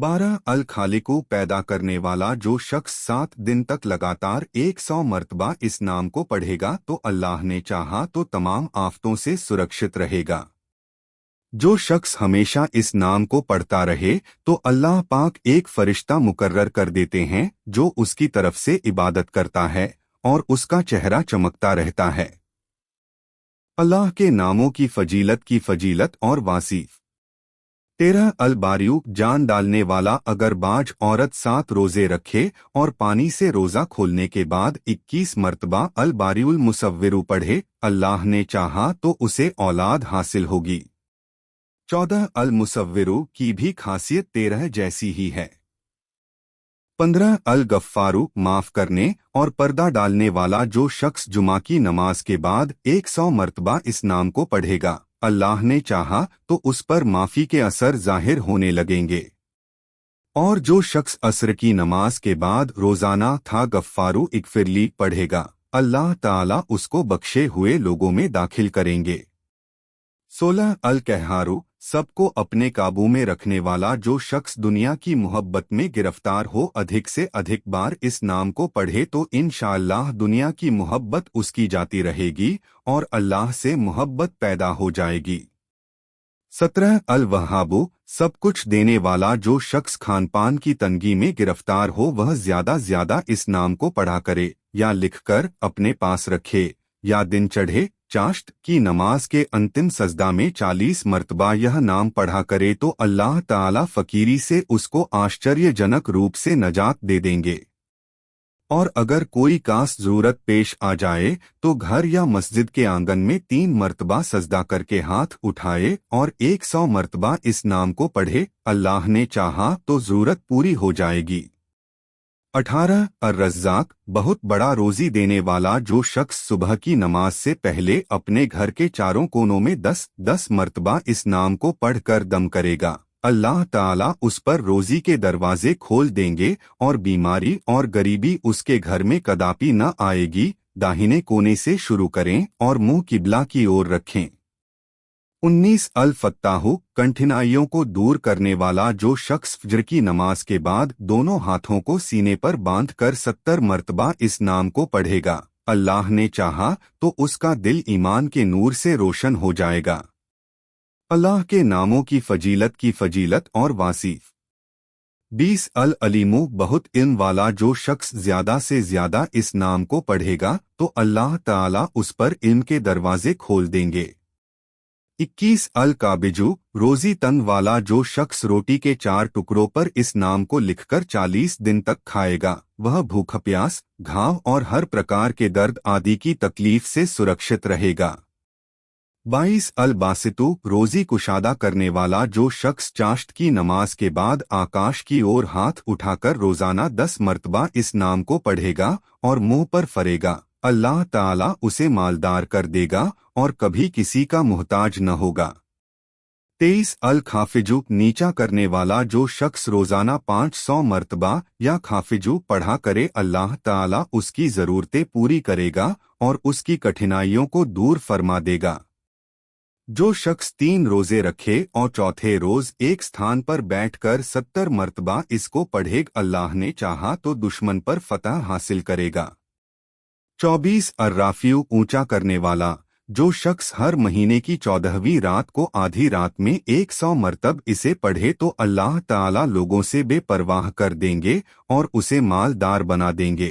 12 अल खालिकू पैदा करने वाला जो शख्स 7 दिन तक लगातार 100 मर्तबा इस नाम को पढ़ेगा तो अल्लाह ने चाहा तो तमाम आफतों से सुरक्षित रहेगा। जो शख्स हमेशा इस नाम को पढ़ता रहे तो अल्लाह पाक एक फरिश्ता मुकर्रर कर देते हैं जो उसकी तरफ से इबादत करता है और उसका चेहरा चमकता रहता है। अल्लाह के नामों की फजीलत और वासीफ। 13 अल बारियू जान डालने वाला अगर बाज औरत 7 रोजे रखे और पानी से रोजा खोलने के बाद 21 मर्तबा अल बारियुल मुसव्विरू पढ़े, अल्लाह ने चाहा तो उसे औलाद हासिल होगी। 14 अल मुसव्विरू की भी खासियत 13 जैसी ही है। 15 अल गफ्फारू माफ करने और पर्दा डालने वाला जो शख्स जुमा की नमाज के बाद 100 मर्तबा इस नाम को पढ़ेगा, अल्लाह ने चाहा तो उस पर माफी के असर जाहिर होने लगेंगे। और जो शख्स असर की नमाज के बाद रोजाना था गफ्फारू इगफिरली पढ़ेगा, अल्लाह ताला उसको बख्शे हुए लोगों में दाखिल करेंगे। 16 अल कहहारू सबको अपने काबू में रखने वाला जो शख्स दुनिया की मोहब्बत में गिरफ्तार हो अधिक से अधिक बार इस नाम को पढ़े तो इंशाअल्लाह दुनिया की मोहब्बत उसकी जाती रहेगी और अल्लाह से मोहब्बत पैदा हो जाएगी। 17 अल वहाबू सब कुछ देने वाला जो शख्स खानपान की तंगी में गिरफ्तार हो वह ज्यादा इस नाम को पढ़ा करे या लिखकर अपने पास रखे या दिन चढ़े चाश्त की नमाज के अंतिम सजदा में 40 मर्तबा यह नाम पढ़ा करे तो अल्लाह ताला फकीरी से उसको आश्चर्यजनक रूप से नजात दे देंगे। और अगर कोई खास जरूरत पेश आ जाए तो घर या मस्जिद के आंगन में 3 मर्तबा सजदा करके हाथ उठाए और 100 मर्तबा इस नाम को पढ़े, अल्लाह ने चाहा तो जरूरत पूरी हो जाएगी। 18 अर्रज़्ज़ाक़ बहुत बड़ा रोजी देने वाला जो शख्स सुबह की नमाज से पहले अपने घर के चारों कोनों में 10 मर्तबा इस नाम को पढ़कर दम करेगा, अल्लाह ताला उस पर रोजी के दरवाजे खोल देंगे और बीमारी और गरीबी उसके घर में कदापि न आएगी। दाहिने कोने से शुरू करें और मुंह किबला की ओर रखें। 19 अल फत्ताहू कठिनाइयों को दूर करने वाला जो शख्स फज्र की नमाज के बाद दोनों हाथों को सीने पर बांधकर 70 मर्तबा इस नाम को पढ़ेगा, अल्लाह ने चाहा तो उसका दिल ईमान के नूर से रोशन हो जाएगा। अल्लाह के नामों की फजीलत और वासीफ। 20 अल अलीमू बहुत इल्म वाला जो शख्स ज्यादा से ज्यादा इस नाम को पढ़ेगा तो अल्लाह ताला उस पर इल्म के दरवाजे खोल देंगे। 21 अल काबिजू रोजी तन वाला जो शख्स रोटी के 4 टुकड़ों पर इस नाम को लिखकर 40 दिन तक खाएगा, वह भूख प्यास घाव और हर प्रकार के दर्द आदि की तकलीफ से सुरक्षित रहेगा। 22 अल बासितू रोजी कुशादा करने वाला जो शख्स चाश्त की नमाज के बाद आकाश की ओर हाथ उठाकर रोजाना 10 मर्तबा इस नाम को पढ़ेगा और मुंह पर फरेगा, अल्लाह ताला उसे मालदार कर देगा और कभी किसी का मुहताज न होगा। 23 अल खाफिजू नीचा करने वाला जो शख्स रोजाना 500 मर्तबा या खाफिजू पढ़ा करे, अल्लाह ताला उसकी जरूरतें पूरी करेगा और उसकी कठिनाइयों को दूर फरमा देगा। जो शख्स 3 रोजे रखे और चौथे रोज एक स्थान पर बैठकर 70 मर्तबा इसको पढ़े, अल्लाह ने चाहा तो दुश्मन पर फतह हासिल करेगा। 24 अर्राफियू ऊंचा करने वाला जो शख्स हर महीने की 14वीं रात को आधी रात में 100 मर्तब इसे पढ़े तो अल्लाह ताला लोगों से बेपरवाह कर देंगे और उसे मालदार बना देंगे।